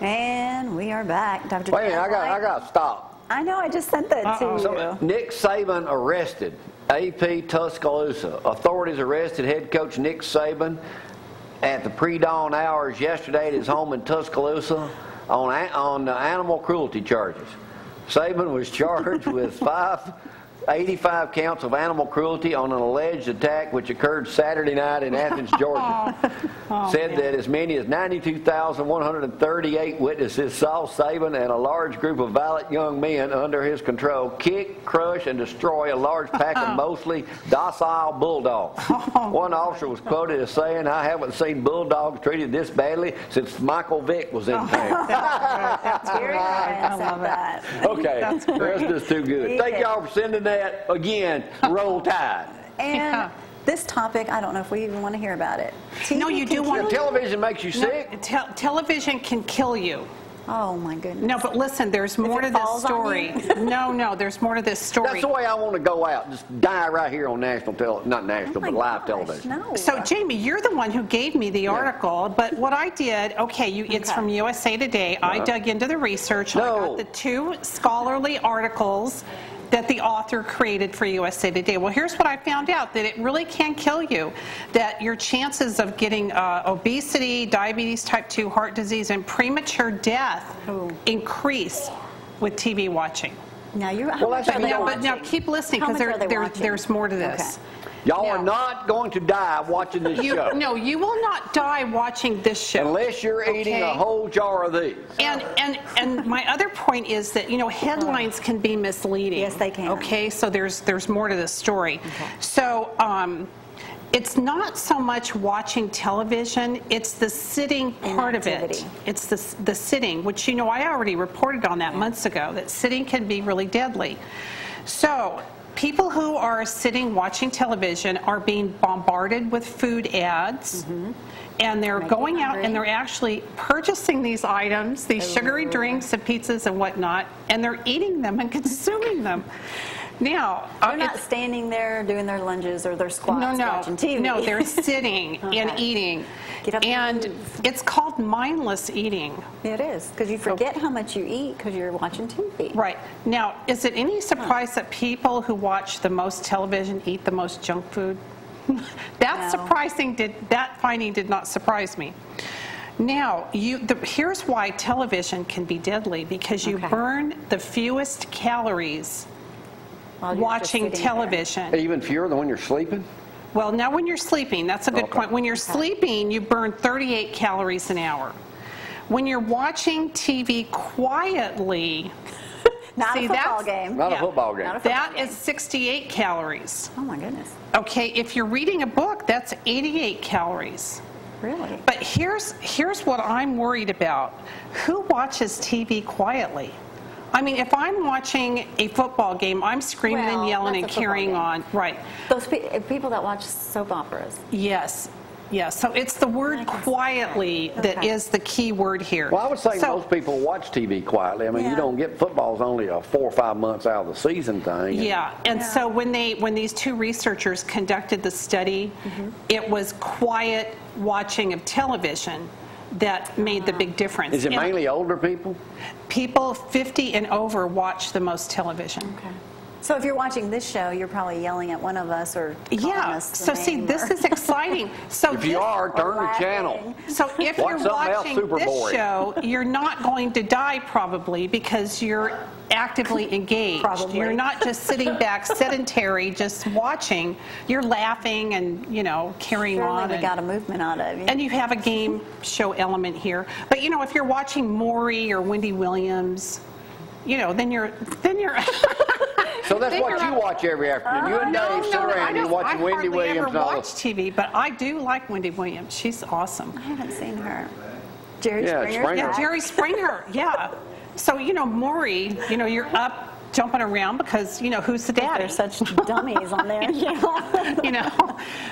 And we are back, Dr. Wait a minute, I got to stop. I know, I just sent that to you. So, Nick Saban arrested. AP Tuscaloosa. Authorities arrested head coach Nick Saban at the pre-dawn hours yesterday at his home in Tuscaloosa on animal cruelty charges. Saban was charged with 85 counts of animal cruelty on an alleged attack which occurred Saturday night in Athens, Georgia. Said that as many as 92,138 witnesses saw Saban and a large group of violent young men under his control kick, crush, and destroy a large pack of mostly docile bulldogs. One officer was quoted as saying, "I haven't seen bulldogs treated this badly since Michael Vick was in town." That's very nice. I love that. Okay, that's just too good. Thank y'all for sending that. Again, roll tide. And this topic, I don't know if we even want to hear about it. No, you do want to. Television makes you sick? Television can kill you. Oh, my goodness. No, but listen, there's more to this story. No, there's more to this story. That's the way I want to go out. Just die right here on national television. Not national, but live television. No. So, Jamie, you're the one who gave me the article, but what I did, it's from USA Today. I dug into the research. I got the 2 scholarly articles that the author created for USA Today. Well, here's what I found out, that it really can kill you, that your chances of getting obesity, diabetes type 2, heart disease, and premature death increase with TV watching. Now, now keep listening, because there's more to this. Y'all are not going to die watching this show. No, you will not die watching this show. Unless you're eating a whole jar of these. And my other point is that, headlines can be misleading. Yes, they can. Okay, so there's more to this story. Okay. So it's not so much watching television, it's the sitting part of it. It's the sitting, which, I already reported on that months ago, that sitting can be really deadly. So people who are sitting watching television are being bombarded with food ads, and they're going out and they're actually purchasing these items, these sugary drinks and pizzas and whatnot, and they're eating them and consuming them. Now, they're not standing there doing their lunges or their squats watching TV. No, they're sitting and eating. Get up and it's called mindless eating. It is, because you forget how much you eat because you're watching TV. Right. Now, is it any surprise that people who watch the most television eat the most junk food? That's surprising. That finding did not surprise me. Now, here's why television can be deadly, because you burn the fewest calories watching television. Even fewer than when you're sleeping? Well, now when you're sleeping, that's a good point. When you're sleeping, you burn 38 calories an hour. When you're watching TV quietly, not a football game. Not a football game. That is 68 calories. Oh, my goodness. Okay, if you're reading a book, that's 88 calories. Really? But here's what I'm worried about. Who watches TV quietly? I mean, if I'm watching a football game, I'm screaming and yelling and carrying on. Right. Those people that watch soap operas. Yes. Yes. So it's the word quietly that is the key word here. Well, I would say most people watch TV quietly. I mean, you don't get football's only a 4 or 5 months out of the season thing. Yeah. And so when these 2 researchers conducted the study, it was quiet watching of television that made the big difference. Is it mainly older people? People 50 and over watch the most television. Okay. So if you're watching this show, you're probably yelling at one of us or calling us the name, this is exciting. So if you are, turn the channel. So if you're watching this show, you're not going to die probably, because you're actively engaged. Probably. You're not just sitting back sedentary, just watching. You're laughing and, carrying on. We got a movement out of you. And you have a game show element here. But, if you're watching Maury or Wendy Williams, then you're So that's what you watch every afternoon. You and Dave sit around and you watch Wendy Williams. I hardly ever watch TV, but I do like Wendy Williams. She's awesome. I haven't seen her. Jerry Springer? Yeah, Jerry Springer, yeah. So, Maury, you're up jumping around because, who's the daddy? There's such dummies on there.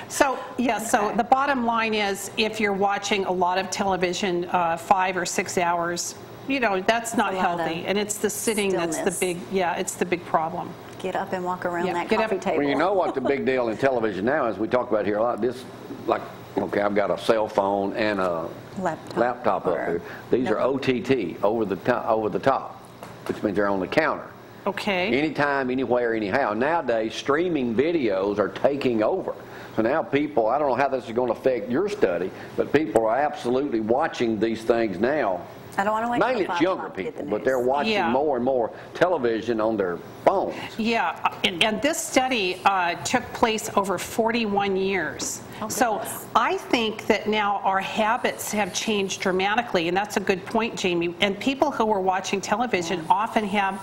So, so the bottom line is, if you're watching a lot of television, 5 or 6 hours, that's not healthy. And it's the sitting that's the big, it's the big problem. Get up and walk around that coffee table. Well, you know what the big deal in television now is, we talk about here a lot, this, like Okay, I've got a cell phone and a laptop up here. These are OTT, over the top, which means they're on the counter. Okay. Anytime, anywhere, anyhow. Nowadays, streaming videos are taking over. So now people, I don't know how this is going to affect your study, but people are absolutely watching these things now. I don't want to wait. Mainly it's younger people, but they're watching more and more television on their phones. Yeah, and this study took place over 41 years. So I think that now our habits have changed dramatically, and that's a good point, Jamie. And people who are watching television often have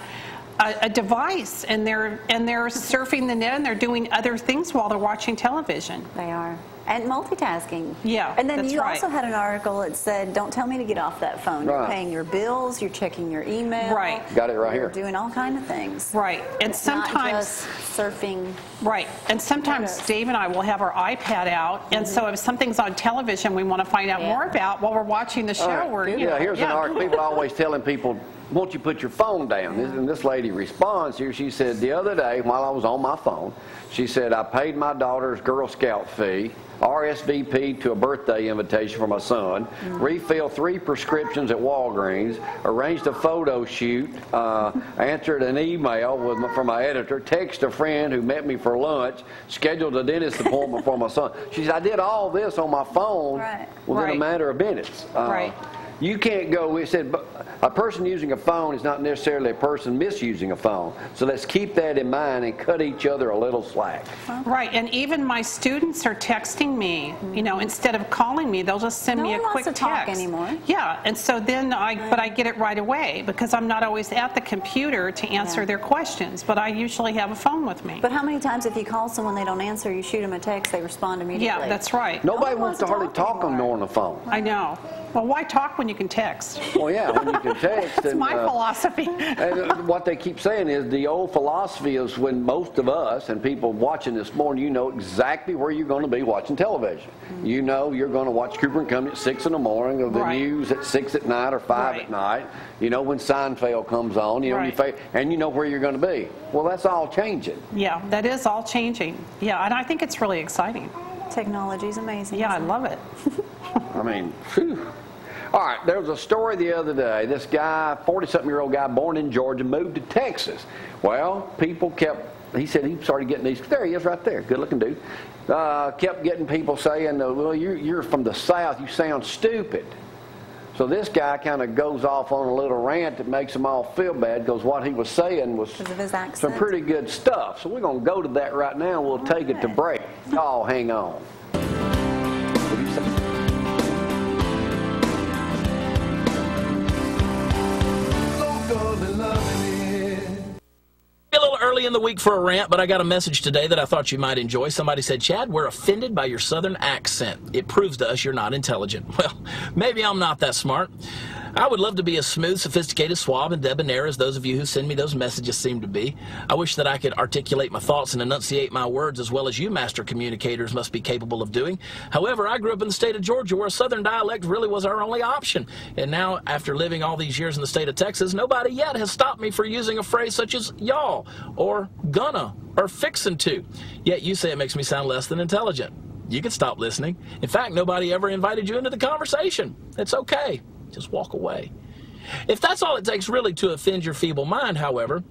a device, and they're surfing the net, and they're doing other things while they're watching television. They are. And multitasking. Yeah, and then you right. also had an article that said, don't tell me to get off that phone. You're paying your bills, you're checking your email. Right. Got it right here. You're doing all kinds of things. Right. And it's sometimes not just surfing. Right. And sometimes Dave and I will have our iPad out, and so if something's on television we want to find out more about while we're watching the show. Here's an article. People are always telling people, won't you put your phone down? And this lady responds here. She said, the other day while I was on my phone, she said, I paid my daughter's Girl Scout fee, RSVP'd to a birthday invitation for my son, refilled 3 prescriptions at Walgreens, arranged a photo shoot, answered an email from my editor, texted a friend who met me for lunch, scheduled a dentist appointment for my son. She said, I did all this on my phone within a matter of minutes. You can't go, it said, a person using a phone is not necessarily a person misusing a phone. So let's keep that in mind and cut each other a little slack. Right, and even my students are texting me, you know, instead of calling me, they'll just send me a quick text. Talk anymore. Yeah, and so then I get it right away because I'm not always at the computer to answer their questions, but I usually have a phone with me. But how many times if you call someone, they don't answer, you shoot them a text, they respond immediately? Yeah, that's right. Nobody wants to hardly talk on the phone. I know. Well, why talk when you can text? Well, yeah, when you can text. That's my philosophy. And what they keep saying is the old philosophy is when most of us and people watching this morning, you know exactly where you're going to be watching television. You know you're going to watch Cooper and Company at 6 in the morning, or the news at 6 at night or 5 at night. You know when Seinfeld comes on, you know, and you know where you're going to be. Well, that's all changing. Yeah, that is all changing. Yeah, and I think it's really exciting. Technology is amazing. Yeah, I love it. I mean, whew. All right, there was a story the other day. This guy, 40-something-year-old guy, born in Georgia, moved to Texas. Well, people he said he started getting these, there he is right there, good-looking dude, kept getting people saying, well, you're from the South, you sound stupid. So this guy kind of goes off on a little rant that makes them all feel bad because what he was saying was some pretty good stuff. So we're going to go to that right now, and we'll take it to break. Y'all hang on. A little early in the week for a rant, but I got a message today that I thought you might enjoy. Somebody said, Chad, we're offended by your southern accent. It proves to us you're not intelligent. Well, maybe I'm not that smart. I would love to be as smooth, sophisticated, suave, and debonair as those of you who send me those messages seem to be. I wish that I could articulate my thoughts and enunciate my words as well as you master communicators must be capable of doing. However, I grew up in the state of Georgia where a southern dialect really was our only option. And now, after living all these years in the state of Texas, nobody yet has stopped me for using a phrase such as y'all, or gonna, or fixin' to. Yet you say it makes me sound less than intelligent. You can stop listening. In fact, nobody ever invited you into the conversation. It's okay. Just walk away. If that's all it takes really to offend your feeble mind, however,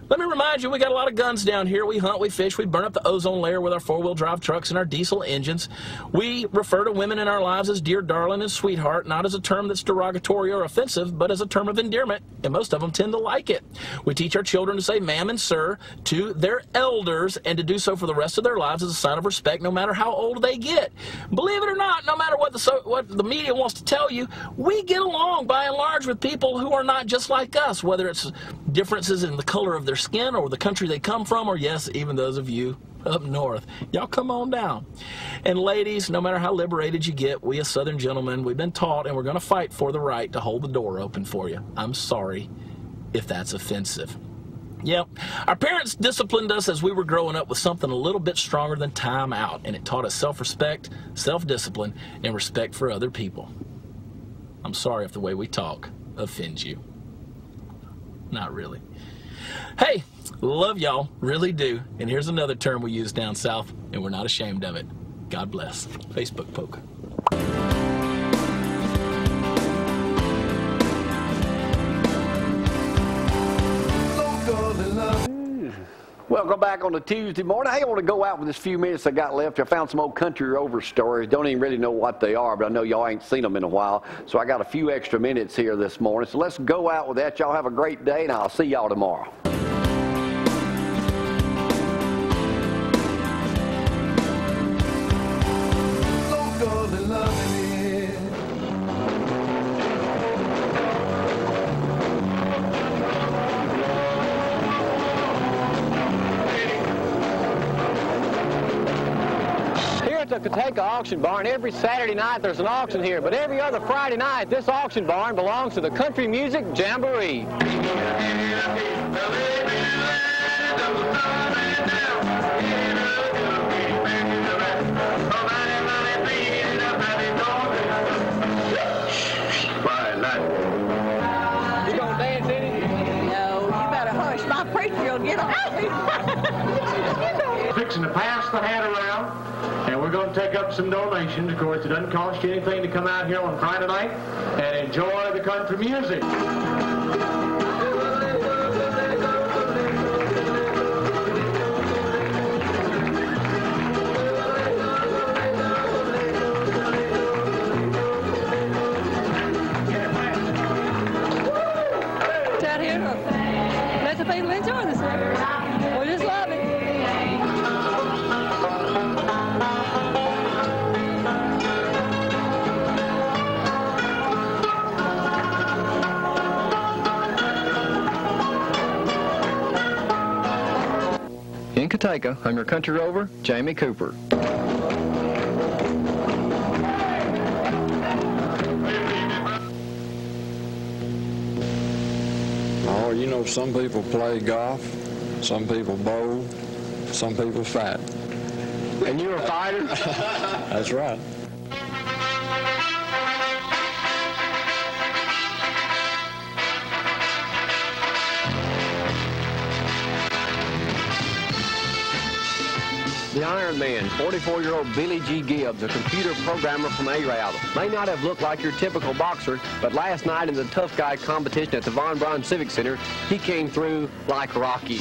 let me remind you, we got a lot of guns down here. We hunt, we fish, we burn up the ozone layer with our four-wheel drive trucks and our diesel engines. We refer to women in our lives as dear darling and sweetheart, not as a term that's derogatory or offensive, but as a term of endearment, and most of them tend to like it. We teach our children to say ma'am and sir to their elders and to do so for the rest of their lives as a sign of respect, no matter how old they get. Believe it or not, no matter what the media wants to tell you, we get along by and large with people who are not just like us, whether it's differences in the color of their skin or the country they come from, or yes, even those of you up north. Y'all come on down. And ladies, no matter how liberated you get, we as Southern gentlemen, we've been taught and we're going to fight for the right to hold the door open for you. I'm sorry if that's offensive. Yep, our parents disciplined us as we were growing up with something a little bit stronger than time out, and it taught us self-respect, self-discipline, and respect for other people. I'm sorry if the way we talk offends you. Not really. Hey, love y'all, really do. And here's another term we use down south, and we're not ashamed of it. God bless. Facebook poke. Welcome back on a Tuesday morning. Hey, I want to go out with this few minutes I got left. I found some old country rover stories. Don't even really know what they are, but I know y'all ain't seen them in a while. So I got a few extra minutes here this morning. So let's go out with that. Y'all have a great day, and I'll see y'all tomorrow. The Catawba Auction Barn. Every Saturday night there's an auction here, but every other Friday night this auction barn belongs to the Country Music Jamboree. You gonna dance in it? No, you better hush. My preacher will get on me. Fixing to pass the hat around. And we're going to take up some donations. Of course, it doesn't cost you anything to come out here on Friday night and enjoy the country music. It's out here to let the people enjoy this. We just love it. In Catawba, I'm your country rover, Jamie Cooper. Oh, you know, some people play golf, some people bowl, some people fight. And you're a fighter? That's right. The Iron Man, 44-year-old Billy G. Gibbs, a computer programmer from Arab, may not have looked like your typical boxer, but last night in the tough guy competition at the Von Braun Civic Center, he came through like Rocky.